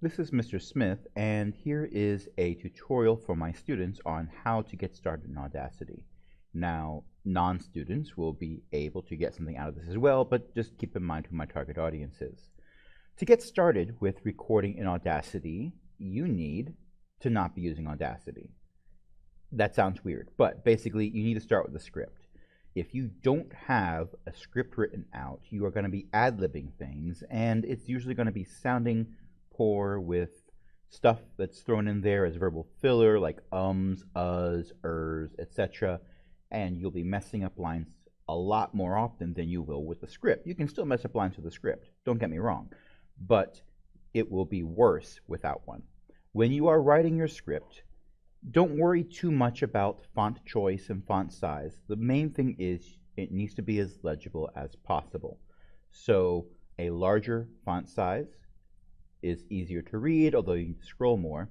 This is Mr. Smith, and here is a tutorial for my students on how to get started in Audacity. Now, non-students will be able to get something out of this as well, but just keep in mind who my target audience is. To get started with recording in Audacity, you need to not be using Audacity. That sounds weird, but basically you need to start with a script. If you don't have a script written out, you are going to be ad-libbing things, and it's usually going to be sounding poor with stuff that's thrown in there as verbal filler like ums, uhs, ers, etc. And you'll be messing up lines a lot more often than you will with the script. You can still mess up lines with the script, don't get me wrong, but it will be worse without one. When you are writing your script, don't worry too much about font choice and font size. The main thing is it needs to be as legible as possible. So a larger font size is easier to read, although you need to scroll more,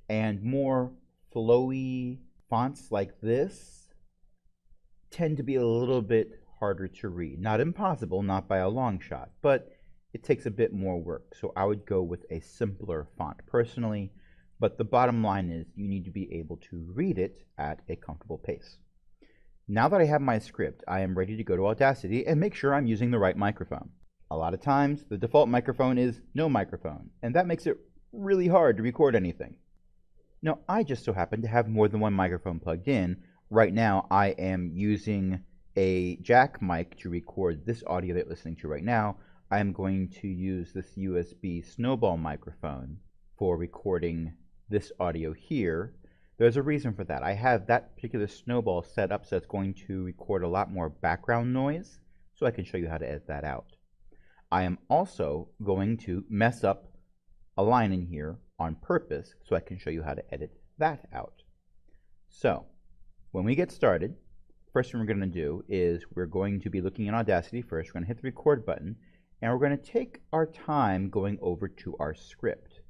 and more flowy fonts like this tend to be a little bit harder to read. Not impossible, not by a long shot, but it takes a bit more work. So I would go with a simpler font personally, but the bottom line is you need to be able to read it at a comfortable pace. Now that I have my script, I am ready to go to Audacity and make sure I'm using the right microphone. A lot of times, the default microphone is no microphone, and that makes it really hard to record anything. Now, I just so happen to have more than one microphone plugged in. Right now, I am using a jack mic to record this audio that you're listening to right now. I am going to use this USB snowball microphone for recording this audio here. There's a reason for that. I have that particular snowball set up so it's going to record a lot more background noise, so I can show you how to edit that out. I am also going to mess up a line in here on purpose so I can show you how to edit that out. So, when we get started, first thing we're going to do is we're going to be looking in Audacity first. We're going to hit the record button, and we're going to take our time going over to our script.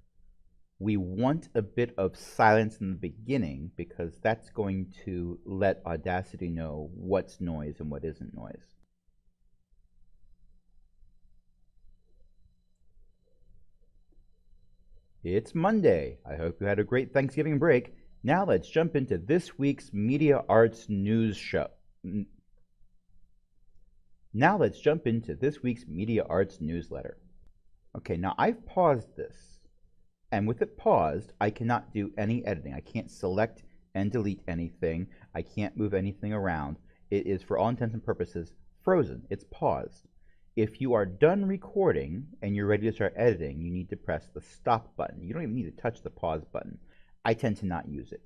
We want a bit of silence in the beginning because that's going to let Audacity know what's noise and what isn't noise. It's Monday. I hope you had a great Thanksgiving break. Now let's jump into this week's Media Arts News Show. Now let's jump into this week's Media Arts newsletter. Okay, now I've paused this, and with it paused, I cannot do any editing. I can't select and delete anything. I can't move anything around. It is, for all intents and purposes, frozen. It's paused. If you are done recording and you're ready to start editing, you need to press the stop button. You don't even need to touch the pause button. I tend to not use it.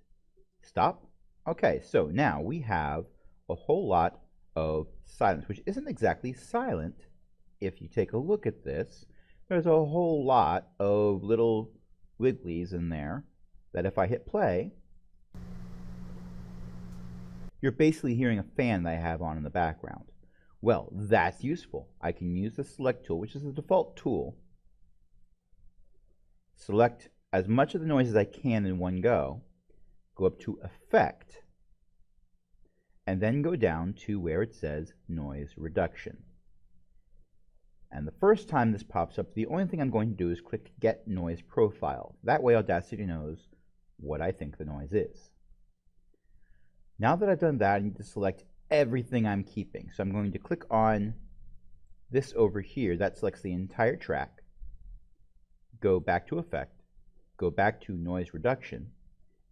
Stop. Okay, so now we have a whole lot of silence, which isn't exactly silent. If you take a look at this, there's a whole lot of little wigglies in there that if I hit play, you're basically hearing a fan that I have on in the background. Well, that's useful. I can use the select tool, which is the default tool, select as much of the noise as I can in one go up to Effect, and then go down to where it says Noise Reduction. And the first time this pops up, the only thing I'm going to do is click Get Noise Profile. That way Audacity knows what I think the noise is. Now that I've done that, I need to select everything I'm keeping. So I'm going to click on this over here. That selects the entire track. Go back to Effect. Go back to Noise Reduction.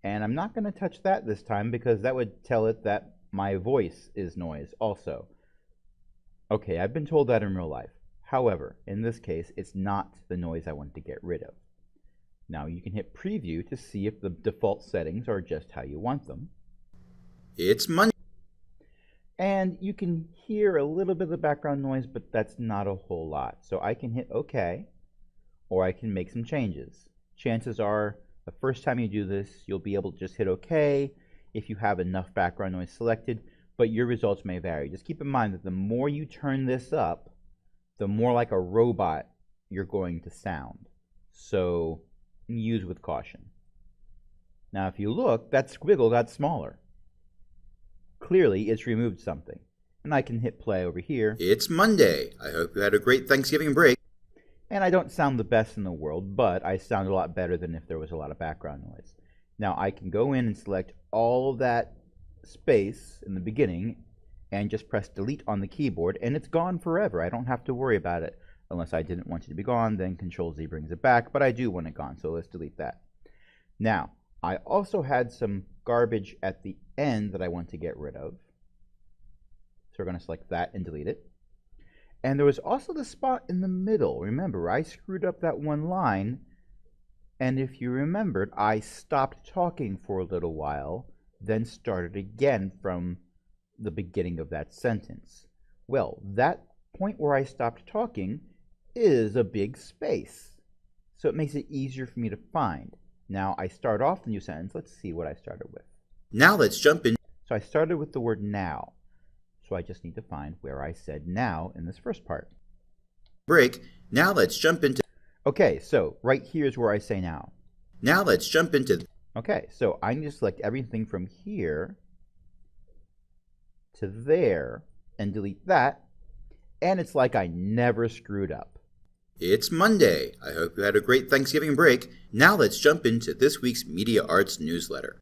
And I'm not going to touch that this time because that would tell it that my voice is noise also. Okay, I've been told that in real life. However, in this case, it's not the noise I want to get rid of. Now you can hit Preview to see if the default settings are just how you want them. It's Monday. And you can hear a little bit of the background noise, but that's not a whole lot. So I can hit OK, or I can make some changes. Chances are, the first time you do this, you'll be able to just hit OK if you have enough background noise selected, but your results may vary. Just keep in mind that the more you turn this up, the more like a robot you're going to sound. So use with caution. Now if you look, that squiggle got smaller. Clearly, it's removed something. And I can hit play over here. It's Monday. I hope you had a great Thanksgiving break. And I don't sound the best in the world, but I sound a lot better than if there was a lot of background noise. Now I can go in and select all of that space in the beginning and just press delete on the keyboard, and it's gone forever. I don't have to worry about it. Unless I didn't want it to be gone, then Control-Z brings it back, but I do want it gone, so let's delete that. Now, I also had some garbage at the end that I want to get rid of. So we're going to select that and delete it. And there was also the spot in the middle. Remember, I screwed up that one line, and if you remembered, I stopped talking for a little while, then started again from the beginning of that sentence. Well, that point where I stopped talking is a big space, so it makes it easier for me to find. Now I start off the new sentence. Let's see what I started with. Now let's jump in. So I started with the word now, so I just need to find where I said now in this first part. Break. Now let's jump into. Okay, so right here is where I say now. Now let's jump into. Okay, so I need to select everything from here to there and delete that, and it's like I never screwed up. It's Monday. I hope you had a great Thanksgiving break. Now let's jump into this week's Media Arts newsletter.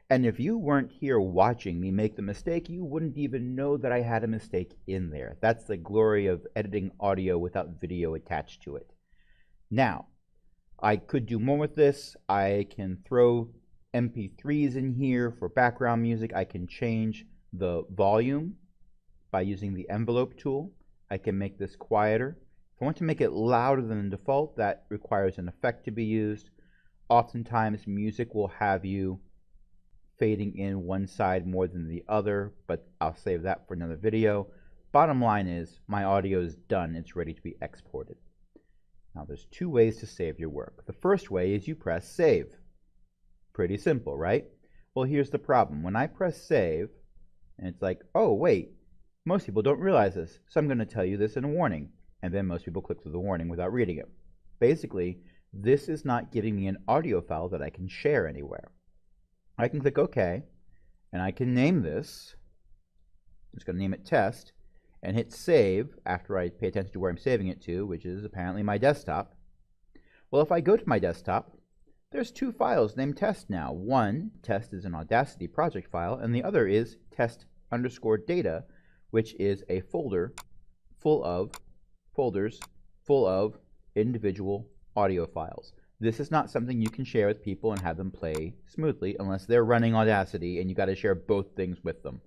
And if you weren't here watching me make the mistake, you wouldn't even know that I had a mistake in there. That's the glory of editing audio without video attached to it. Now, I could do more with this. I can throw MP3s in here for background music. I can change the volume by using the envelope tool. I can make this quieter. If I want to make it louder than the default, that requires an effect to be used. Oftentimes, music will have you fading in one side more than the other, but I'll save that for another video. Bottom line is, my audio is done. It's ready to be exported. Now, there's two ways to save your work. The first way is you press save. Pretty simple, right? Well, here's the problem. When I press save, and it's like, oh, wait, most people don't realize this, so I'm going to tell you this in a warning. And then most people click through the warning without reading it. Basically, this is not giving me an audio file that I can share anywhere. I can click OK, and I can name this. I'm just going to name it test, and hit save after I pay attention to where I'm saving it to, which is apparently my desktop. Well, if I go to my desktop, there's two files named test now. One, test, is an Audacity project file, and the other is test_data, which is a folder full of folders full of individual audio files. This is not something you can share with people and have them play smoothly unless they're running Audacity and you got to share both things with them.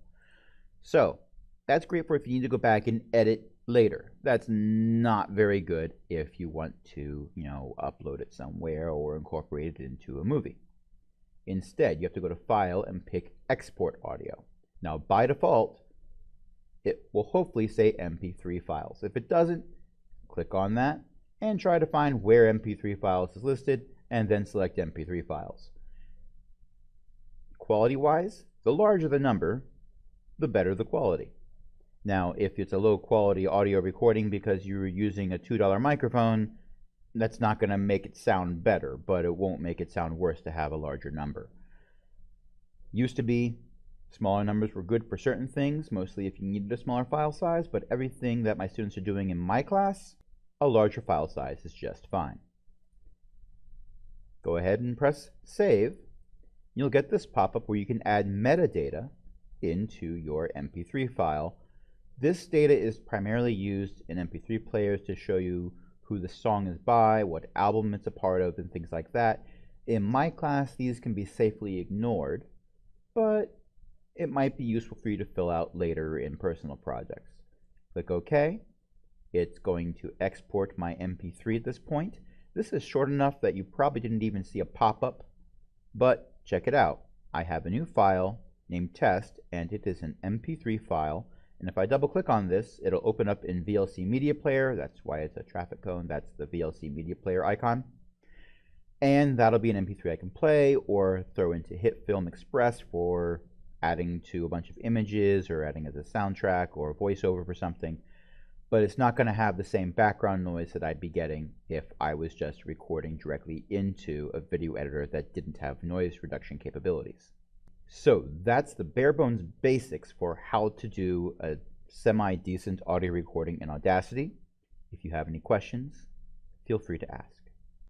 So that's great for if you need to go back and edit later. That's not very good if you want to, upload it somewhere or incorporate it into a movie. Instead, you have to go to File and pick Export Audio. Now, by default, it will hopefully say MP3 files. If it doesn't, click on that and try to find where MP3 files is listed and then select MP3 files. Quality-wise, the larger the number, the better the quality. Now, if it's a low quality audio recording because you're using a $2 microphone, that's not going to make it sound better, but it won't make it sound worse to have a larger number. Used to be, smaller numbers were good for certain things, mostly if you needed a smaller file size, but everything that my students are doing in my class, a larger file size is just fine. Go ahead and press save. You'll get this pop-up where you can add metadata into your MP3 file. This data is primarily used in MP3 players to show you who the song is by, what album it's a part of, and things like that. In my class, these can be safely ignored, but it might be useful for you to fill out later in personal projects. Click OK. It's going to export my MP3 at this point. This is short enough that you probably didn't even see a pop-up, but check it out. I have a new file named test, and it is an MP3 file. And if I double click on this, it'll open up in VLC Media Player. That's why it's a traffic cone. That's the VLC Media Player icon. And that'll be an MP3 I can play or throw into HitFilm Express for adding to a bunch of images or adding as a soundtrack or voiceover for something. But it's not going to have the same background noise that I'd be getting if I was just recording directly into a video editor that didn't have noise reduction capabilities. So that's the bare bones basics for how to do a semi-decent audio recording in Audacity. If you have any questions, feel free to ask.